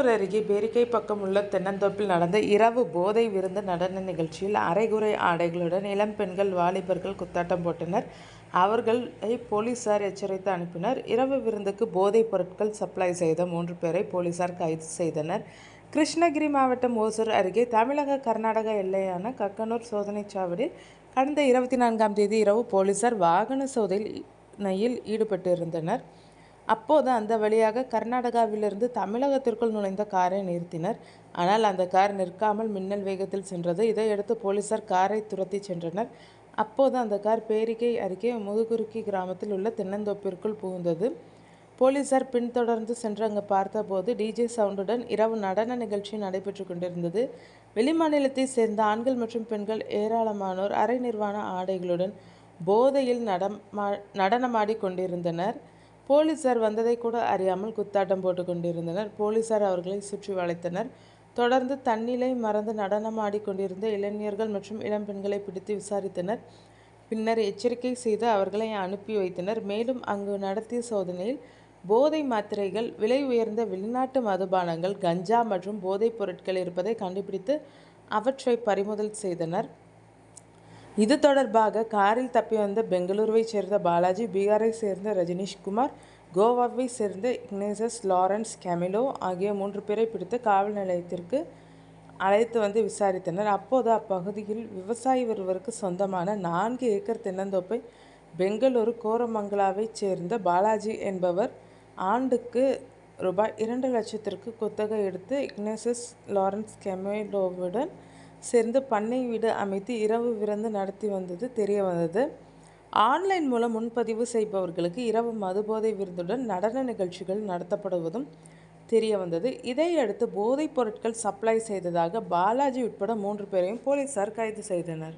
பெங்களூர் அருகே பேரிக்கை பக்கம் உள்ள தென்னந்தோப்பில் நடந்த இரவு போதை விருந்து நடன நிகழ்ச்சியில் அரைகுறை ஆடைகளுடன் இளம் பெண்கள் வாலிபர்கள் குத்தாட்டம் போட்டனர். அவர்களை போலீசார் எச்சரித்து அனுப்பினர். இரவு விருந்துக்கு போதைப் பொருட்கள் சப்ளை செய்த 3 பேரை போலீசார் கைது செய்தனர். கிருஷ்ணகிரி மாவட்டம் ஓசூர் அருகே தமிழக கர்நாடக எல்லையான கக்கனூர் சோதனைச் சாவடியில் கடந்த 24ஆம் தேதி இரவு போலீசார் வாகன சோதனையில் ஈடுபட்டிருந்தனர். அப்போது அந்த வழியாக கர்நாடகாவிலிருந்து தமிழகத்திற்குள் நுழைந்த காரை நிறுத்தினர். ஆனால் அந்த கார் நிற்காமல் மின்னல் வேகத்தில் சென்றது. இதையடுத்து போலீசார் காரை துரத்தி சென்றனர். அப்போது அந்த கார் பேரிக்கை அருகே முதுகுறுக்கி கிராமத்தில் உள்ள தென்னந்தோப்பிற்குள் புகுந்தது. போலீசார் பின்தொடர்ந்து சென்று அங்கு பார்த்தபோது டிஜே சவுண்டுடன் இரவு நடன நிகழ்ச்சி நடைபெற்று கொண்டிருந்தது. வெளிமாநிலத்தை சேர்ந்த ஆண்கள் மற்றும் பெண்கள் ஏராளமானோர் அரை நிர்வாண ஆடைகளுடன் போதையில் நடனமாடி கொண்டிருந்தனர். போலீசார் வந்ததை கூட அறியாமல் குத்தாட்டம் போட்டு கொண்டிருந்தனர். போலீசார் அவர்களை சுற்றி வளைத்தனர். தொடர்ந்து தன்னிலை மறந்து நடனமாடி கொண்டிருந்த இளைஞர்கள் மற்றும் இளம் பெண்களை பிடித்து விசாரித்தனர். பின்னர் எச்சரிக்கை செய்து அவர்களை அனுப்பி வைத்தனர். மேலும் அங்கு நடத்திய சோதனையில் போதை மாத்திரைகள், விலை உயர்ந்த வெளிநாட்டு மதுபானங்கள், கஞ்சா மற்றும் போதைப் பொருட்கள் இருப்பதை கண்டுபிடித்து அவற்றை பறிமுதல் செய்தனர். இது தொடர்பாக காரில் தப்பி வந்த பெங்களூருவை சேர்ந்த பாலாஜி, பீகாரை சேர்ந்த ரஜினிஷ்குமார், கோவாவை சேர்ந்த இக்னேசஸ் லாரன்ஸ் கேமிலோ ஆகிய 3 பேரை பிடித்து காவல் நிலையத்திற்கு அழைத்து வந்து விசாரித்தனர். அப்போது அப்பகுதியில் விவசாயி ஒருவருக்கு சொந்தமான 4 ஏக்கர் தென்னந்தோப்பை பெங்களூரு கோரமங்கலாவை சேர்ந்த பாலாஜி என்பவர் ஆண்டுக்கு ரூபாய் 2 லட்சத்திற்கு குத்தகை எடுத்து இக்னேசஸ் லாரன்ஸ் கேமிலோவுடன் சேர்ந்து பண்ணை வீடு அமைத்து இரவு விருந்து நடத்தி வந்தது தெரியவந்தது. ஆன்லைன் மூலம் முன்பதிவு செய்பவர்களுக்கு இரவு மதுபோதை விருந்துடன் நடன நிகழ்ச்சிகள் நடத்தப்படுவதும் தெரியவந்தது. இதையடுத்து போதைப் பொருட்கள் சப்ளை செய்ததாக பாலாஜி உட்பட 3 பேரையும் போலீசார் கைது செய்தனர்.